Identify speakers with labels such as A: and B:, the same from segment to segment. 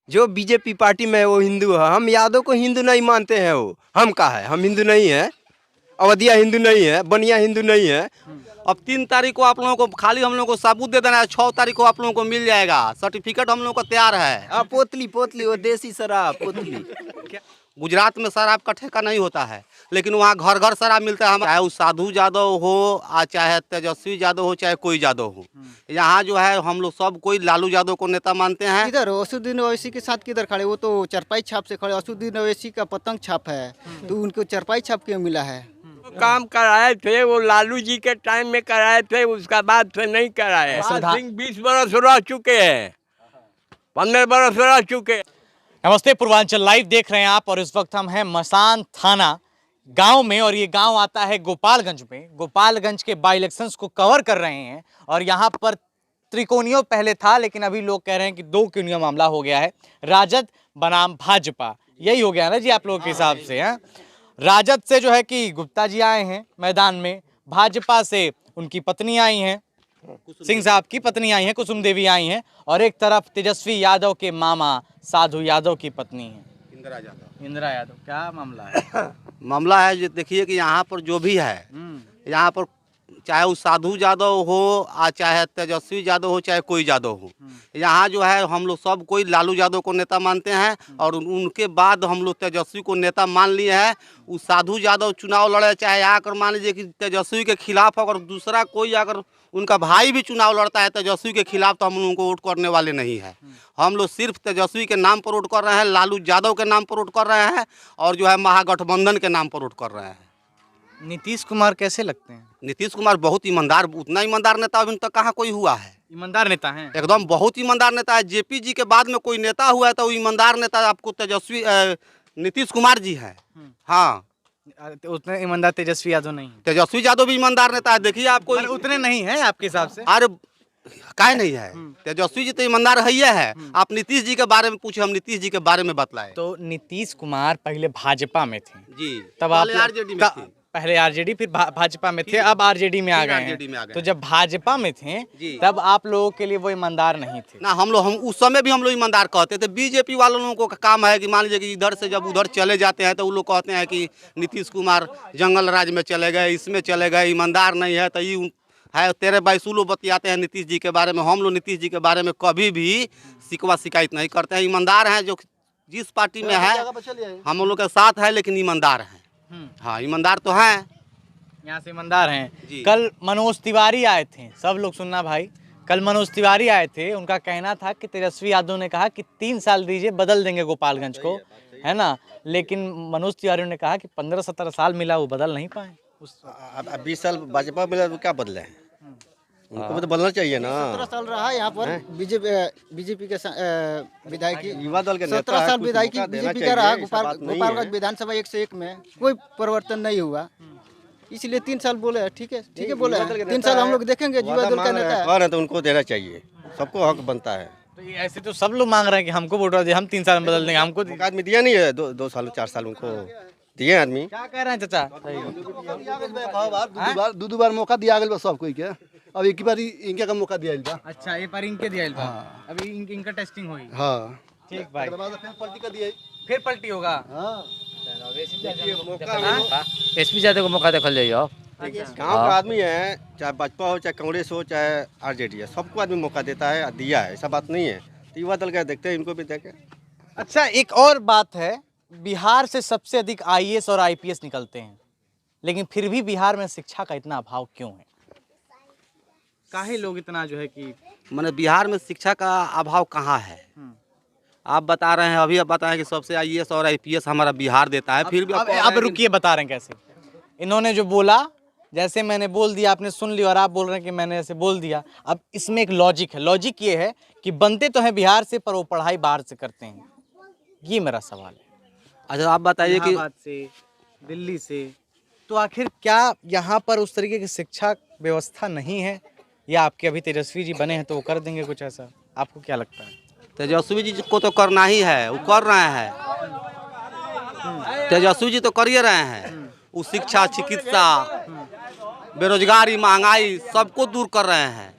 A: जो BJP party में है वो हिंदू है। हम यादव को हिंदू नहीं मानते हैं। वो हम का है, हम हिंदू नहीं है। अवधिया हिंदू नहीं है, बनिया हिंदू नहीं है।
B: अब 3 तारीख को आप लोगों को खाली हम लोगों को सबूत दे देना है, 6 तारीख को आप लोगों को मिल जाएगा सर्टिफिकेट, हम लोगों को तैयार है।
A: पोतली पोतली वो देसी शराब पोतली।
B: गुजरात में शराब का ठेका नहीं होता है, लेकिन वहाँ घर घर शराब मिलता है। चाहे वो साधु यादव हो, चाहे तेजस्वी यादव हो, चाहे कोई यादव हो, यहाँ जो है हम लोग सब कोई लालू यादव को नेता मानते हैं।
C: किधर असुद्दीन ओवैसी के साथ किधर खड़े? वो तो चरपाई छाप से खड़े। असुद्दीन ओवैसी का पतंग छाप है, तो उनको चरपाई छाप क्यों मिला है?
D: काम कराए थे वो लालू जी के टाइम में कराए थे, उसका बाद से नहीं कराए। 20 बरस रह चुके हैं, 15 बरस रह चुके।
E: नमस्ते, पूर्वांचल लाइव देख रहे हैं आप और इस वक्त हम हैं मसान थाना गांव में और ये गांव आता है गोपालगंज में। गोपालगंज के बाई इलेक्शंस को कवर कर रहे हैं और यहाँ पर त्रिकोणियों पहले था, लेकिन अभी लोग कह रहे हैं कि 2 कोणियों मामला हो गया है। राजद बनाम भाजपा, यही हो गया ना जी आप लोगों के हिसाब से? हैं, राजद से जो है कि गुप्ता जी आए हैं मैदान में, भाजपा से उनकी पत्नी आई हैं, सिंह साहब की पत्नी आई हैं, कुसुम देवी आई हैं, और एक तरफ तेजस्वी यादव के मामा साधु यादव की पत्नी है इंदिरा यादव। क्या मामला है?
B: मामला है जो देखिए कि यहाँ पर जो भी है, यहाँ पर चाहे वो साधु यादव हो, चाहे तेजस्वी यादव हो, चाहे कोई यादव हो, यहाँ जो है हम लोग सब कोई लालू यादव को नेता मानते हैं और उनके बाद हम लोग तेजस्वी को नेता मान लिए हैं। वो साधु यादव चुनाव लड़े, चाहे आकर मान लीजिए कि तेजस्वी के खिलाफ अगर दूसरा कोई अगर उनका भाई भी चुनाव लड़ता है तेजस्वी के खिलाफ, तो हम उनको वोट करने वाले नहीं है। हम लोग सिर्फ तेजस्वी के नाम पर वोट कर रहे हैं, लालू यादव के नाम पर वोट कर रहे हैं और जो है महागठबंधन के नाम पर वोट कर रहे हैं।
E: नीतीश कुमार कैसे लगते हैं?
B: नीतीश कुमार बहुत ईमानदार, उतना ईमानदार नेता अभी तक कहाँ कोई हुआ है।
E: ईमानदार नेता हैं
B: एकदम बहुत ईमानदार नेता है। जेपी जी के बाद में कोई नेता हुआ है तो वो ईमानदार नेता आपको तेजस्वी नीतीश कुमार जी है। हाँ,
E: उतने ईमानदार तेजस्वी यादव नहीं है।
B: तेजस्वी यादव भी ईमानदार नेता है। देखिए आपको
E: उतने नहीं है आपके हिसाब से?
B: अरे काहे नहीं है, तेजस्वी जी तो ईमानदार है। आप नीतीश जी के बारे में पूछे, हम नीतीश जी के बारे में बतलाए।
E: तो नीतीश कुमार पहले भाजपा में थे
B: जी,
E: तब आप
B: आरजेडी में थे।
E: पहले आरजेडी फिर भाजपा में थे, अब आरजेडी में आ गए हैं। तो जब भाजपा में थे तब आप लोगों के लिए वो ईमानदार नहीं थे
B: ना? हम उस समय भी हम लोग ईमानदार कहते थे। बीजेपी वालों लोगों का काम है कि मान लीजिए कि इधर से जब उधर चले जाते हैं तो वो लोग कहते हैं कि नीतीश कुमार जंगल राज में चले गए, इसमें चले गए, ईमानदार नहीं है। तो ये है तेरे बैसूलो बतियाते हैं नीतीश जी के बारे में। हम लोग नीतीश जी के बारे में कभी भी शिकवा शिकायत नहीं करते हैं। ईमानदार हैं, जो जिस पार्टी में है हम लोग के साथ है, लेकिन ईमानदार हैं। हाँ, ईमानदार तो हैं,
E: यहाँ से ईमानदार हैं। कल मनोज तिवारी आए थे, सब लोग सुनना भाई, कल मनोज तिवारी आए थे। उनका कहना था कि तेजस्वी यादव ने कहा कि 3 साल दीजिए, बदल देंगे गोपालगंज को, है ना? लेकिन मनोज तिवारी ने कहा कि 15-17 साल मिला, वो बदल नहीं पाए।
A: 20 साल भाजपा मिला तो क्या बदले हैं? उनको भी तो बदलना चाहिए ना।
C: 17 साल रहा यहाँ पर बीजेपी के विधायक,
A: युवा दल के
C: 17 साल विधायक बीजेपी का रहा। गोपालगंज विधानसभा 1 से 1 में कोई परिवर्तन नहीं हुआ, इसलिए 3 साल बोले। ठीक है बोले 3 साल हम लोग देखेंगे। युवा दल का नेता
A: है तो उनको देना चाहिए, सबको हक बनता है।
E: तो ये ऐसे तो सब लोग मांग रहे हैं कि हमको वोट दे, हम 3 साल में बदल देंगे। हमको
A: आदमी दिया नहीं है, 2 साल 4 साल उनको दिए आदमी।
E: क्या कह रहे हैं चाचा?
F: दो बार मौका दिया गया सब कोई के। अब एक बार इनके का मौका दिया बा।
E: अच्छा, ये पर इनके दिया बा। अभी इनका टेस्टिंग हुई।
F: हाँ
E: ठीक भाई,
F: फिर पलटी का दिया।
E: फिर पलटी होगा।
G: एसपी यादव को मौका देखल जाइए।
A: गाँव का आदमी है, चाहे भाजपा हो, चाहे कांग्रेस हो, चाहे आरजेडी है, सबको आदमी मौका देता है, दिया है, ऐसा बात नहीं है। तो युवा दल का देखते हैं, इनको भी देखे।
E: अच्छा, एक और बात है, बिहार से सबसे अधिक आईएएस और आईपीएस निकलते हैं, लेकिन फिर भी बिहार में शिक्षा का इतना अभाव क्यों है? काहे लोग इतना जो है कि
B: मैंने बिहार में शिक्षा का अभाव कहाँ है? आप बता रहे हैं, अभी आप बताएं कि सबसे आईएएस और आईपीएस हमारा बिहार देता है, फिर भी
E: अब रुकिए, बता रहे हैं कैसे। इन्होंने जो बोला, जैसे मैंने बोल दिया, आपने सुन लिया, और आप बोल रहे हैं कि मैंने ऐसे बोल दिया। अब इसमें एक लॉजिक है। लॉजिक ये है कि बनते तो हैं बिहार से, पर वो पढ़ाई बाहर से करते हैं। ये मेरा सवाल है।
B: अच्छा, आप बताइए कि
E: इलाहाबाद से, दिल्ली से, तो आखिर क्या यहाँ पर उस तरीके की शिक्षा व्यवस्था नहीं है, या आपके अभी तेजस्वी जी बने हैं तो वो कर देंगे कुछ ऐसा? आपको क्या लगता है?
B: तेजस्वी जी को तो करना ही है, वो कर रहे हैं। तेजस्वी जी तो कर ही रहे हैं। वो शिक्षा, चिकित्सा, बेरोजगारी, महंगाई सबको दूर कर रहे हैं।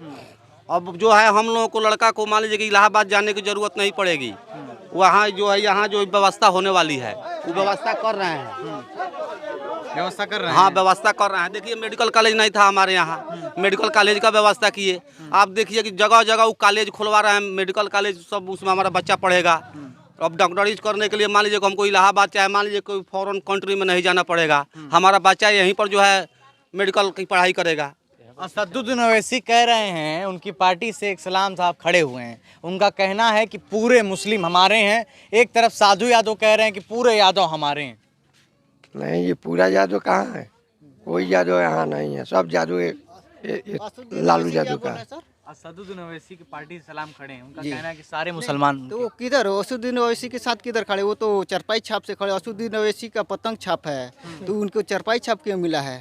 B: अब जो है हम लोगों को, लड़का को मान लीजिए कि इलाहाबाद जाने की जरूरत नहीं पड़ेगी। वहाँ जो है यहाँ जो व्यवस्था होने वाली है वो व्यवस्था कर रहे हैं।
E: व्यवस्था कर रहे हैं।
B: हाँ व्यवस्था कर रहे हैं। देखिए मेडिकल कॉलेज नहीं था हमारे यहाँ, मेडिकल कॉलेज का व्यवस्था किए। आप देखिए कि जगह जगह वो कॉलेज खुलवा रहे हैं, मेडिकल कॉलेज सब, उसमें हमारा बच्चा पढ़ेगा। अब डॉक्टरीज करने के लिए मान लीजिए हमको इलाहाबाद चाहे मान लीजिए कोई फॉरेन कंट्री में नहीं जाना पड़ेगा, हमारा बच्चा यहीं पर जो है मेडिकल की पढ़ाई करेगा।
E: असदुद्दीन ओवैसी कह रहे हैं, उनकी पार्टी से एक सलाम साहब खड़े हुए हैं, उनका कहना है कि पूरे मुस्लिम हमारे हैं। एक तरफ साधु यादव कह रहे हैं कि पूरे यादव हमारे हैं।
H: नहीं, ये पूरा यादव कहाँ है? कोई यादव यहाँ नहीं है, सब यादव लालू यादव का है।
E: असदुद्दीन ओवैसी की पार्टी से सलाम खड़े हैं, उनका कहना है कि सारे मुसलमान।
C: तो वो किधर असदुद्दीन ओवैसी के साथ किधर खड़े? वो तो चरपाई छाप से खड़े। असदुद्दीन ओवैसी का पतंग छाप है, तो उनको चरपाई छाप क्यों मिला है?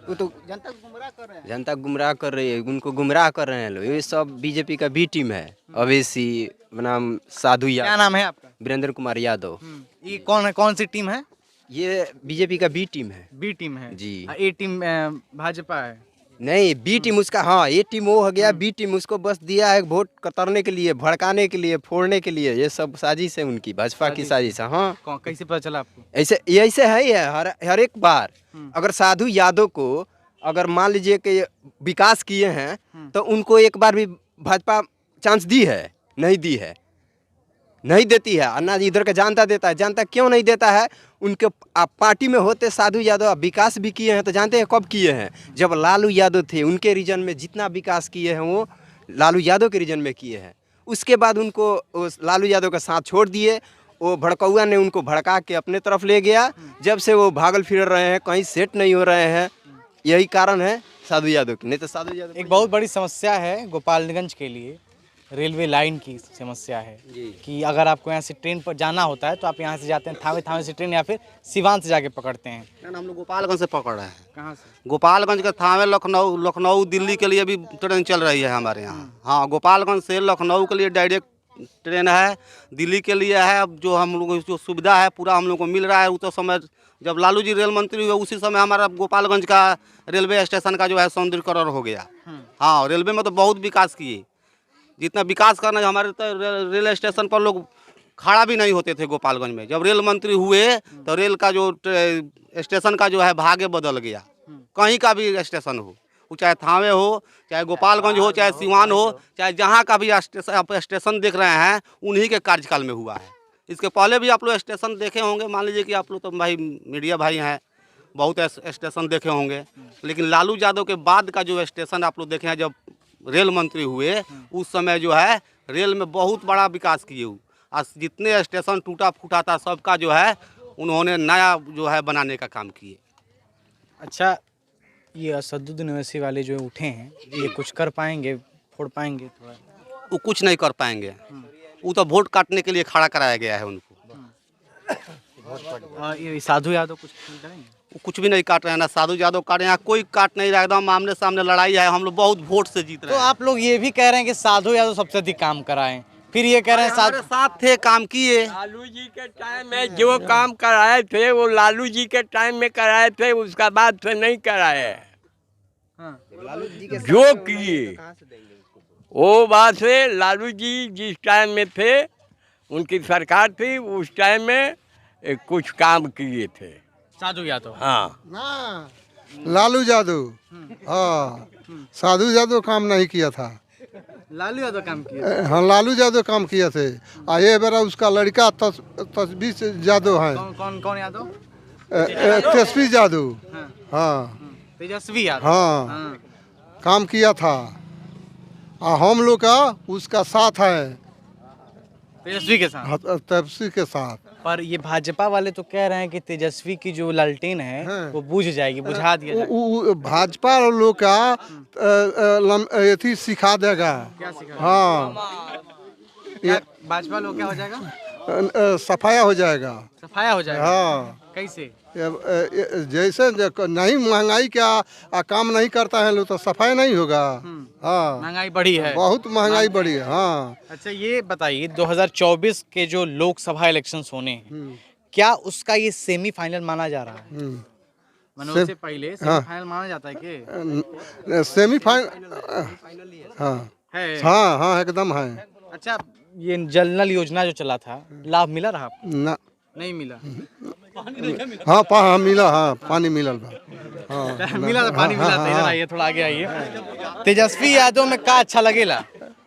C: वो तो जनता को गुमराह कर रहे हैं।
I: जनता गुमराह कर रही है, उनको गुमराह कर रहे हैं लोग। ये सब बीजेपी का बी टीम है। अवैसी बनाम साधु
E: क्या
I: यादव।
E: नाम है आपका?
I: वीरेंद्र कुमार यादव।
E: ये कौन है, कौन सी टीम है?
I: ये बीजेपी का बी टीम है।
E: बी टीम है
I: जी।
E: ए टीम भाजपा है।
I: नहीं, बी टीम उसका, हाँ ये टीम वो हो गया, बी टीम उसको बस दिया है वोट कतरने के लिए, भड़काने के लिए, फोड़ने के लिए। ये सब साजिश है उनकी, भाजपा की साजिश है। हाँ
E: कैसे पता चला आपको?
I: ऐसे है ही है। हर एक बार अगर साधु यादव को अगर मान लीजिए कि विकास किए हैं तो उनको एक बार भी भाजपा चांस दी है? नहीं दी है, नहीं देती है। अन्ना इधर का जानता देता है। जानता क्यों नहीं देता है? उनके पार्टी में होते साधु यादव विकास भी किए हैं, तो जानते हैं कब किए हैं? जब लालू यादव थे, उनके रीजन में जितना विकास किए हैं वो लालू यादव के रीजन में किए हैं। उसके बाद उनको लालू यादव का साथ छोड़ दिए। वो भड़कौआ ने उनको भड़का के अपने तरफ ले गया। जब से वो भागल फिर रहे हैं, कहीं सेट नहीं हो रहे हैं। यही कारण है साधु यादव की। नहीं तो साधु यादव
E: एक बहुत बड़ी समस्या है गोपालगंज के लिए, रेलवे लाइन की समस्या है कि अगर आपको यहाँ से ट्रेन पर जाना होता है तो आप यहाँ से जाते हैं थावे से ट्रेन, या फिर सिवान से जाके पकड़ते हैं।
B: हम लोग गोपालगंज से पकड़ रहे हैं।
E: कहाँ से?
B: गोपालगंज के थावे लखनऊ दिल्ली के लिए भी ट्रेन चल रही है हमारे यहाँ। हाँ, गोपालगंज से लखनऊ के लिए डायरेक्ट ट्रेन है, दिल्ली के लिए है। अब जो हम लोग जो सुविधा है पूरा हम लोग को मिल रहा है। उस समय जब लालू जी रेल मंत्री हुए उसी समय हमारा गोपालगंज का रेलवे स्टेशन का जो है सौंदर्यीकरण हो गया। हाँ, रेलवे में तो बहुत विकास किए। जितना विकास करना है हमारे तो रेल स्टेशन पर लोग खड़ा भी नहीं होते थे गोपालगंज में। जब रेल मंत्री हुए तो रेल का जो स्टेशन का जो है भाग्य बदल गया। कहीं का भी स्टेशन हो, वो चाहे थावे हो, चाहे गोपालगंज हो, चाहे सिवान हो, चाहे जहाँ का भी स्टेशन देख रहे हैं उन्हीं के कार्यकाल में हुआ है। इसके पहले भी आप लोग स्टेशन देखे होंगे। मान लीजिए कि आप लोग तो भाई मीडिया भाई हैं, बहुत स्टेशन देखे होंगे। लेकिन लालू यादव के बाद का जो स्टेशन आप लोग देखे हैं, जब रेल मंत्री हुए उस समय जो है रेल में बहुत बड़ा विकास किए। और जितने स्टेशन टूटा फूटा था सबका जो है उन्होंने नया जो है बनाने का काम किए।
E: अच्छा, ये असदुद्दीन ओवैसी वाले जो उठे हैं, ये कुछ कर पाएंगे, फोड़ पाएंगे? थोड़ा
B: वो कुछ नहीं कर पाएंगे। वो तो वोट काटने के लिए खड़ा कराया गया है उनको।
E: ये साधु यादव कुछ करेंगे?
B: वो कुछ भी नहीं काट रहे हैं, ना साधु यादव काट रहे हैं, कोई काट नहीं रहा। एकदम आमने सामने लड़ाई है। हम लोग बहुत वोट से जीत रहे
E: तो
B: हैं।
E: आप लोग ये भी कह रहे हैं कि साधु यादव सबसे अधिक काम कराएं, फिर ये कह रहे हैं
B: हमारे साथ थे, काम किए।
D: लालू जी के टाइम में जो काम कराए थे वो लालू जी के टाइम में कराए थे, उसका बाद से नहीं कराए। जो किए वो बात से लालू जी जिस टाइम में थे, उनकी सरकार थी, उस टाइम में कुछ काम किए थे
E: साधु यादव।
D: हाँ,
J: लालू यादव, हाँ, साधु यादव काम नहीं किया था।
E: लालू यादव काम किया।
J: हाँ, लालू यादव काम किए थे। ये बेरा उसका लड़का तस्वीर यादव है।
E: कौन यादव?
J: तेजस्वी यादव। हाँ,
E: तेजस्वी यादव।
J: हाँ, काम किया था। हम लोग का उसका साथ है,
E: तेजस्वी के साथ।
J: तेजस्वी के साथ।
E: पर ये भाजपा वाले तो कह रहे हैं कि तेजस्वी की जो लालटेन है वो बुझ जाएगी, बुझा दिया जाएगा।
J: भाजपा लोग का अथी सिखा देगा।
E: क्या सिखा?
J: हाँ,
E: भाजपा लोग क्या हो जाएगा?
J: सफाया हो जाएगा।
E: सफाया हो जाएगा।
J: हाँ,
E: कैसे?
J: जैसे नहीं महंगाई का काम नहीं करता है लोग तो सफाई नहीं होगा। हाँ,
E: महंगाई बढ़ी है,
J: बहुत महंगाई बढ़ी है। हाँ।
E: अच्छा, ये बताइए 2024 के जो लोकसभा इलेक्शंस होने हैं, क्या उसका ये सेमीफाइनल माना जा रहा है? मतलब उससे पहले सेमीफाइनल माना जाता है कि
J: सेमीफाइनल? हाँ
E: है?
J: हाँ हाँ, एकदम है।
E: अच्छा, ये जल नल योजना जो चला था, लाभ मिला रहा आपको?
J: ना
E: नहीं मिला।
J: हाँ हाँ मिला, हाँ पानी मिलल बा, हाँ
E: मिला था, पानी मिला था। इधर आइए, थोड़ा आगे आइए। तेजस्वी यादव में का अच्छा लगेला?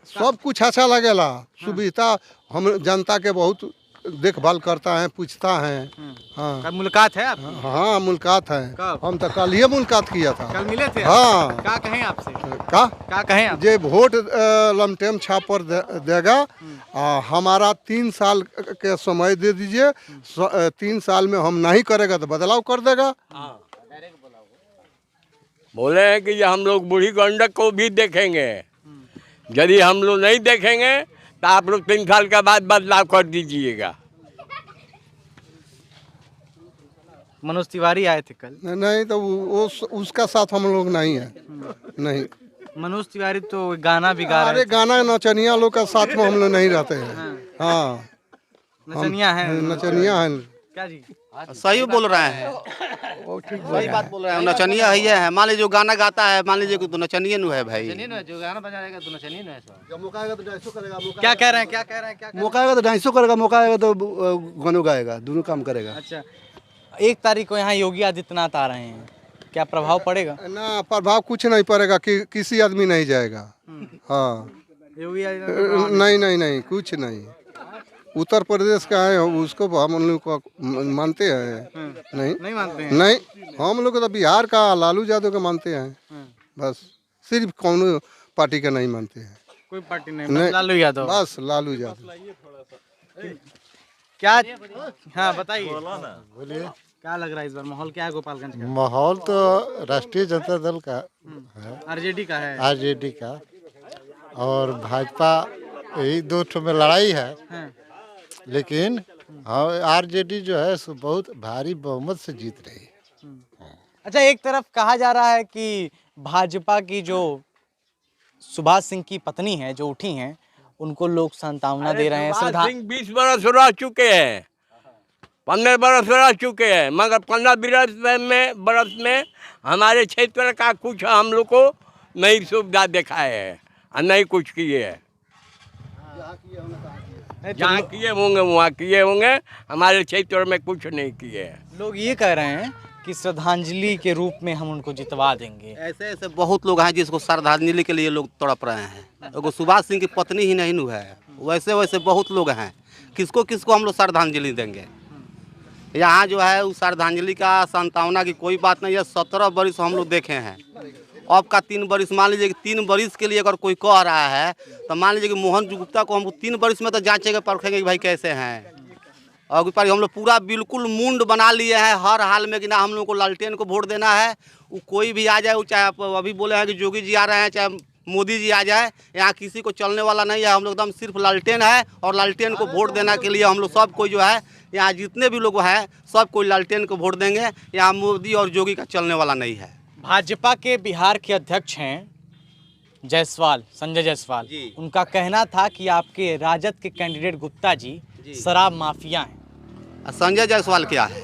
J: सब कुछ अच्छा लगेला, सुविधा हम जनता के बहुत देखभाल करता है, पूछता है। हाँ
E: कब मुलाकात है आप?
J: हाँ मुलाकात है।
E: कब?
J: हम तो कल ही मुलाकात किया था।
E: कल मिले थे?
J: हाँ।
E: क्या कहें आपसे?
J: का
E: कहें आप?
J: जे वोट लमटेम छाप पर देगा, हमारा 3 साल के समय दे दीजिए, 3 साल में हम नहीं करेगा तो बदलाव कर देगा।
D: बोले हैं कि हम लोग बूढ़ी गंडक को भी देखेंगे, यदि हम लोग नहीं देखेंगे तो आप लोग 3 साल के बाद बदलाव कर दीजिएगा।
E: मनोज तिवारी आए थे कल।
J: नहीं तो वो उसका साथ हम लोग नहीं है, नहीं।
E: मनोज तिवारी तो गाना भी गा रहे
J: अरे गाना नचनिया लोग का साथ में हम लोग नहीं रहते हैं। हाँ
E: नचनिया है,
J: नचनिया है।
E: क्या जी?
B: सही बोल रहे हैं, सही बात बोल रहे हैं। नचनिया है, मान लीजिए जो गाना गाता है, मान लीजिए तो नचनिया नु है भाई।
G: जो गाना बजाएगा तो नचनिए ना है।
F: मौका आएगा तो डांसो करेगा,
E: क्या कह रहे हैं, क्या कह रहे हैं, क्या?
F: मौका आएगा तो डांसो करेगा, मौका आएगा तो गानों गाएगा, दोनों काम करेगा।
E: अच्छा, 1 तारीख को यहाँ योगी आदित्यनाथ आ रहे हैं, क्या प्रभाव पड़ेगा?
J: ना प्रभाव कुछ नहीं पड़ेगा, कि किसी आदमी नहीं जाएगा। हाँ
E: योगी आदित्यनाथ
J: नहीं नहीं नहीं कुछ नहीं। उत्तर प्रदेश का है, उसको हम लोग को मानते हैं? नहीं
E: नहीं मानते हैं?
J: नहीं, हम लोग तो बिहार का लालू यादव का मानते हैं बस, सिर्फ कौन पार्टी का नहीं मानते हैं।
E: कोई पार्टी नहीं, बस लालू यादव।
J: बस लालू यादव।
E: क्या? हाँ बताइए, बोलिए, क्या लग रहा है इस बार माहौल क्या है गोपालगंज का?
K: माहौल तो राष्ट्रीय जनता दल का है,
E: आरजेडी का है,
K: आरजेडी का, और भाजपा, यही 2 ठो में लड़ाई है। लेकिन हाँ, आरजेडी जो है सो बहुत भारी बहुमत से जीत रही है।
E: अच्छा, एक तरफ कहा जा रहा है कि भाजपा की जो सुभाष सिंह की पत्नी है जो उठी हैं, उनको लोग सांत्वना दे रहे हैं।
D: सुभाष सिंह 20 बरस रह चुके हैं, 15 बरस रह चुके हैं, मगर 15 बरस में हमारे क्षेत्र का कुछ हम लोग को नई सुविधा दिखाए है और नहीं कुछ किए है। जहाँ किए होंगे वहाँ किए होंगे, हमारे क्षेत्र में कुछ नहीं किए हैं।
E: लोग ये कह रहे हैं कि श्रद्धांजलि के रूप में हम उनको जितवा देंगे।
B: ऐसे ऐसे बहुत लोग हैं जिसको श्रद्धांजलि के लिए लोग तड़प रहे हैं। एगो सुभाष सिंह की पत्नी ही नहीं है, वैसे वैसे बहुत लोग हैं। किसको किसको हम लोग श्रद्धांजलि देंगे? यहाँ जो है उस श्रद्धांजलि का सांत्वना की कोई बात नहीं है। 17 बरिस हम लोग देखे हैं, अब का 3 बरिस, मान लीजिए कि 3 बरिस के लिए अगर कोई कह रहा है तो मान लीजिए कि मोहन गुप्ता को हम 3 बरिस में तो जांचेंगे परखेंगे कि भाई कैसे हैं। और पर हम लोग पूरा बिल्कुल मुंड बना लिए हैं हर हाल में कि ना हम लोग को लालटेन को वोट देना है। वो कोई भी आ जाए, वो चाहे आप अभी बोले हैं कि योगी जी आ रहे हैं, चाहे मोदी जी आ जाए, यहाँ किसी को चलने वाला नहीं है। हम लोग एकदम सिर्फ लालटेन है, और लालटेन को वोट देने के लिए हम लोग सब कोई जो है, यहाँ जितने भी लोग हैं सब कोई लालटेन को वोट देंगे। यहाँ मोदी और योगी का चलने वाला नहीं है।
E: भाजपा के बिहार के अध्यक्ष हैं जायसवाल, संजय जायसवाल, उनका कहना था कि आपके राजद के कैंडिडेट गुप्ता जी शराब माफिया हैं।
I: संजय जायसवाल क्या है?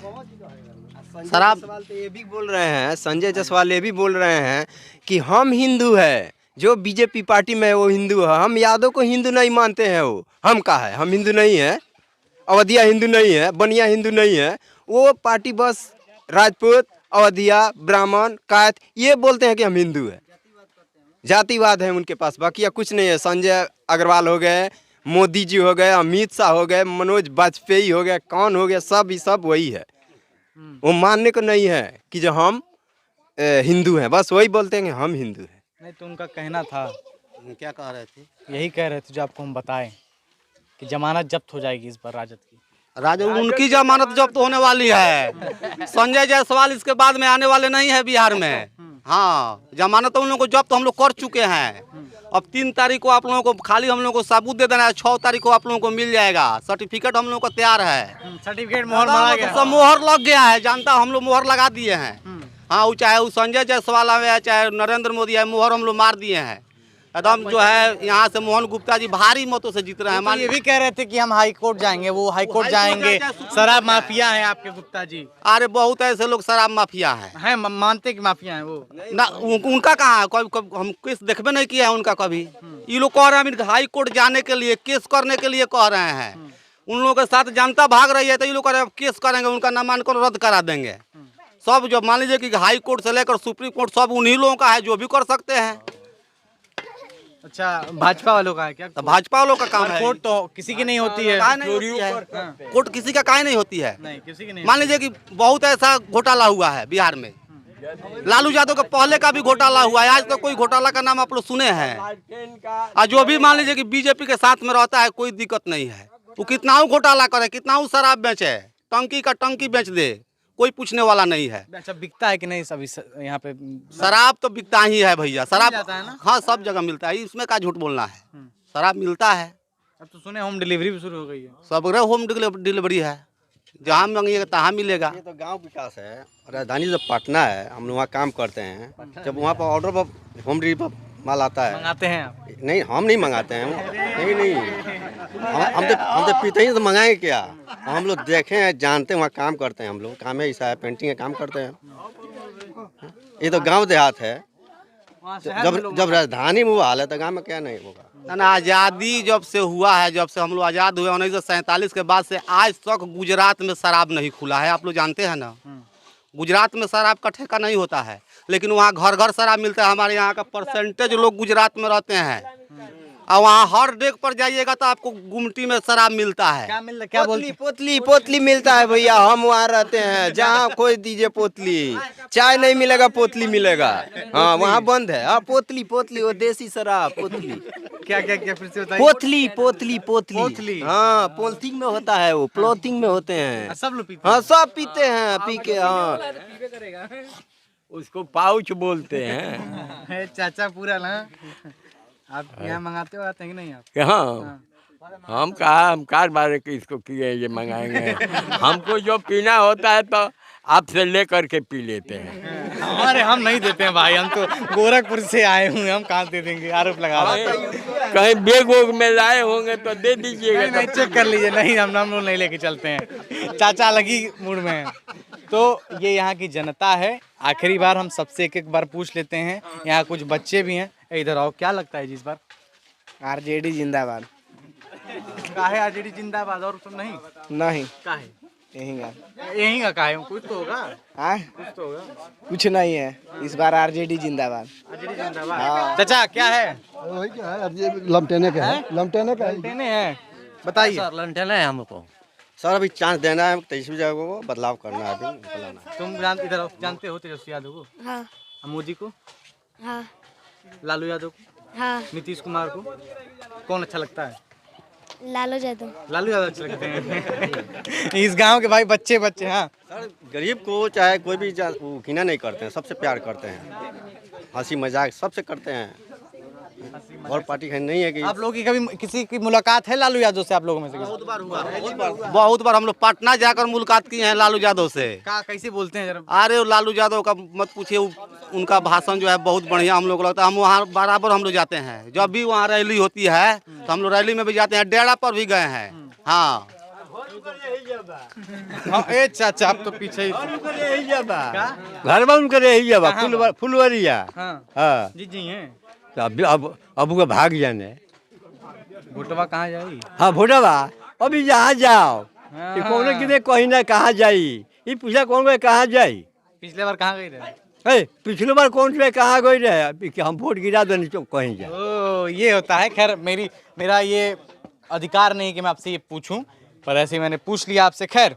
I: शराब तो ये भी बोल रहे हैं, संजय जायसवाल ये भी बोल रहे हैं कि हम हिंदू है, जो बीजेपी पार्टी में है वो हिंदू है, हम यादव को हिंदू नहीं मानते हैं। वो हम का है, हम हिंदू नहीं है, अवधिया हिंदू नहीं है, बनिया हिंदू नहीं है। वो पार्टी बस राजपूत, अवधिया, ब्राह्मण, कायत ये बोलते हैं कि हम हिंदू है। जातिवाद है उनके पास, बाकी कुछ नहीं है। संजय अग्रवाल हो गए, मोदी जी हो गए, अमित शाह हो गए, मनोज वाजपेयी हो गए, कौन हो गया, सब ही सब वही है। वो मानने को नहीं है कि जो हम हिंदू हैं, बस वही बोलते हैं कि हम हिंदू हैं।
E: नहीं तो उनका कहना था,
B: क्या कह रहे थे?
E: यही कह रहे थे जो आपको हम बताएं कि जमानत जब्त हो जाएगी इस बार राजद की।
B: राजद उनकी जमानत जब्त होने वाली है। संजय जायसवाल इसके बाद में आने वाले नहीं है बिहार में। हाँ, जमानत तो उन लोगों को जब्त हम लोग कर चुके हैं। अब 3 तारीख को आप लोगों को खाली हम लोगों को सबूत दे देना है, 6 तारीख को आप लोगों को मिल जाएगा। सर्टिफिकेट हम लोगों को तैयार है,
E: सर्टिफिकेट मोहर मारा गया,
B: सब मोहर लग गया है, जानता हम लोग मोहर लगा दिए हैं। हाँ, वो चाहे वो संजय जायसवाल आए चाहे नरेंद्र मोदी आए, मोहर हम लोग मार दिए हैं। एकदम जो है यहाँ से मोहन गुप्ता जी भारी मतों से जीत रहे हैं।
E: तो ये भी कह रहे थे कि हम हाई कोर्ट जाएंगे, वो हाई कोर्ट जाएंगे, शराब माफिया है आपके गुप्ता जी।
B: अरे बहुत ऐसे लोग शराब माफिया हैं।
E: मानते कि माफिया है वो
B: ना उनका कहाँ है, कभी हम केस देखबे नहीं किया है उनका कभी। ये लोग कह रहे हैं हाई कोर्ट जाने के लिए, केस करने के लिए कह रहे हैं। उन लोगों के साथ जनता भाग रही है तो ये लोग कह रहे हैं केस करेंगे, उनका नामांकन रद्द करा देंगे। सब जो मान लीजिए कि हाई कोर्ट से लेकर सुप्रीम कोर्ट सब उन्हीं लोगों का है जो भी कर सकते हैं।
E: अच्छा, भाजपा वालों का है क्या?
B: तो भाजपा वालों का काम है।
E: कोर्ट तो किसी की नहीं होती है,
B: कोर्ट किसी का काहे नहीं होती है।
E: नहीं किसी की नहीं।
B: मान लीजिए कि बहुत ऐसा घोटाला हुआ है बिहार में, लालू यादव का पहले का भी घोटाला हुआ है, आज तक कोई घोटाला का नाम आप लोग सुने हैं? और जो भी मान लीजिए कि बीजेपी के साथ में रहता है कोई दिक्कत नहीं है, वो कितना घोटाला करे, कितना शराब बेचे, टंकी का टंकी बेच दे, कोई पूछने वाला नहीं है।
E: अच्छा, बिकता है कि नहीं सभी यहाँ पे?
B: शराब तो बिकता ही है भैया, शराब
E: जाता है ना?
B: हाँ सब जगह मिलता है, इसमें क्या झूठ बोलना है, शराब मिलता है।
E: अब तो सुने होम डिलीवरी भी शुरू हो गई है।
B: सब होम डिलीवरी है, जहाँ मांगिएगा तहाँ मिलेगा।
A: ये तो गांव विकास है। राजधानी जब पटना है, हम लोग वहाँ काम करते हैं, जब वहाँ पर ऑर्डर पर होम डिलीवरी माल आता है।
E: मंगाते हैं आप?
A: नहीं, हम नहीं मंगाते हैं। नहीं हम तो पीते ही तो मंगाएंगे क्या? हम लोग देखे हैं, जानते हैं, वहाँ काम करते हैं हम लोग। काम है ऐसा है, पेंटिंग का काम करते हैं। ये तो गांव देहात है। जब राजधानी में हुआ हाल है तो गाँव में क्या नहीं होगा।
B: ना आज़ादी जब से हुआ है, जब से हम लोग आज़ाद हुए 1947 के बाद से आज तक गुजरात में शराब नहीं खुला है। आप लोग जानते हैं ना, गुजरात में शराब का ठेका नहीं होता है, लेकिन वहाँ घर घर शराब मिलता है। हमारे यहाँ का परसेंटेज लोग गुजरात में रहते हैं, और वहाँ हर डेक पर जाइएगा तो आपको गुमटी में शराब मिलता है।
E: क्या मिल क्या बोलते?
I: पोतली मिलता है भैया। हम वहाँ रहते हैं, जहाँ कोई दीजिए पोतली, चाय नहीं मिलेगा पोतली मिलेगा। हाँ वहाँ बंद है। हाँ पोतली वो देसी शराब पोतली।
E: क्या फिर से बताइए।
I: पोतली हाँ पॉलिथीन में होता है, वो प्लॉथिंग में होते हैं।
E: सब लोग पीते?
I: हाँ सब पीते हैं, पी के। हाँ
D: उसको पाउच बोलते हैं।
E: चाचा पूरा ना। आप यहाँ मंगाते हो, आते हैं कि नहीं आप?
D: हाँ, हम कारोबार के इसको किए ये मंगाएंगे। हमको जो पीना होता है तो आपसे ले करके पी लेते हैं।
E: अरे हम नहीं देते हैं भाई, हम तो गोरखपुर से आए हुए, हम कहाँ दे देंगे? आरोप लगा रहे हैं।
D: कहीं बेग वोग में लाए होंगे तो दे दीजिएगा।
E: नहीं चेक कर लीजिए। नहीं हम लोग नहीं लेके चलते हैं, चाचा अलग ही मूड में है। तो ये यहाँ की जनता है। आखिरी बार हम सबसे एक बार पूछ लेते हैं। यहाँ कुछ बच्चे भी हैं, इधर आओ। क्या लगता है जी इस बार?
I: आरजेडी जिंदाबाद।
E: काहे आरजेडी जिंदाबाद? और तुम नहीं?
I: नहीं
E: काहे?
I: यही
E: का काहे? कुछ तो होगा।
I: कुछ तो होगा। कुछ नहीं है इस बार। आरजेडी जिंदाबाद।
E: आरजेडी जिंदाबाद। चाचा क्या है?
F: वही क्या है, लमटेने का है।
E: लमटेने हैं, बताइए।
G: सर लंटन है हमको।
A: सर अभी चांस देना है, 23वीं जगह को बदलाव करना है, अभी निकलना है।
E: तुम इधर जानते हो तेजस्वी यादव को?
L: हाँ।
E: मोदी को?
L: हाँ।
E: लालू यादव को?
L: हाँ।
E: नीतीश कुमार को? कौन अच्छा लगता है?
L: लालू यादव।
E: लालू यादव अच्छे लगते हैं। इस गांव के भाई बच्चे। हाँ
A: सर गरीब को चाहे कोई भी वो घृणा नहीं करते हैं, सबसे प्यार करते हैं, हंसी मजाक सबसे करते हैं। और पार्टी नहीं है कि
E: आप लोगों की कभी किसी की मुलाकात है लालू यादव से? आप लोगों में से
B: बहुत बार हम लोग पटना जाकर मुलाकात किए हैं लालू यादव से।
E: कैसे बोलते हैं जरा?
B: अरे लालू यादव का मत पूछिए, उनका भाषण जो है बहुत बढ़िया हम लोग को लगता है। हम वहाँ बराबर हम लोग जाते हैं, जब भी वहाँ रैली होती है तो हम लोग रैली में भी जाते हैं, डेरा पर भी गए हैं। हाँ
E: ए चाचा आप तो पीछे ही
G: घर में उनके यही जब फुलवरिया।
E: हाँ जी हैं।
G: अब का भाग जाने
E: भोटवा कहाँ जाई?
G: हाँ भोटवा अभी जहाँ जाओ कौन कितने कहीं ना कहाँ जाई, ये पूछा कौन कहाँ जाई।
E: पिछले बार कहाँ गई रहे?
G: पिछले बार कौन से कहाँ गई रहे? हम वोट गिरा देने कहीं जाए।
E: ओ ये होता है। खैर मेरा ये अधिकार नहीं कि मैं आपसे ये पूछूं, पर ऐसे ही मैंने पूछ लिया आपसे। खैर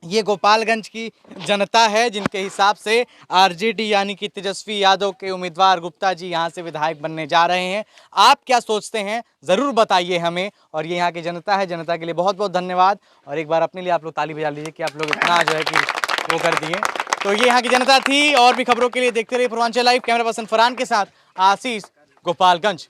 E: ये गोपालगंज की जनता है जिनके हिसाब से आरजेडी यानी कि तेजस्वी यादव के उम्मीदवार गुप्ता जी यहाँ से विधायक बनने जा रहे हैं। आप क्या सोचते हैं ज़रूर बताइए हमें। और ये यहाँ की जनता है, जनता के लिए बहुत बहुत धन्यवाद। और एक बार अपने लिए आप लोग ताली बजा लीजिए कि आप लोग इतना जो है कि वो कर दिए। तो ये यहाँ की जनता थी। और भी खबरों के लिए देखते रहिए Purvanchal live. Camera person Farhan के साथ आशीष, गोपालगंज।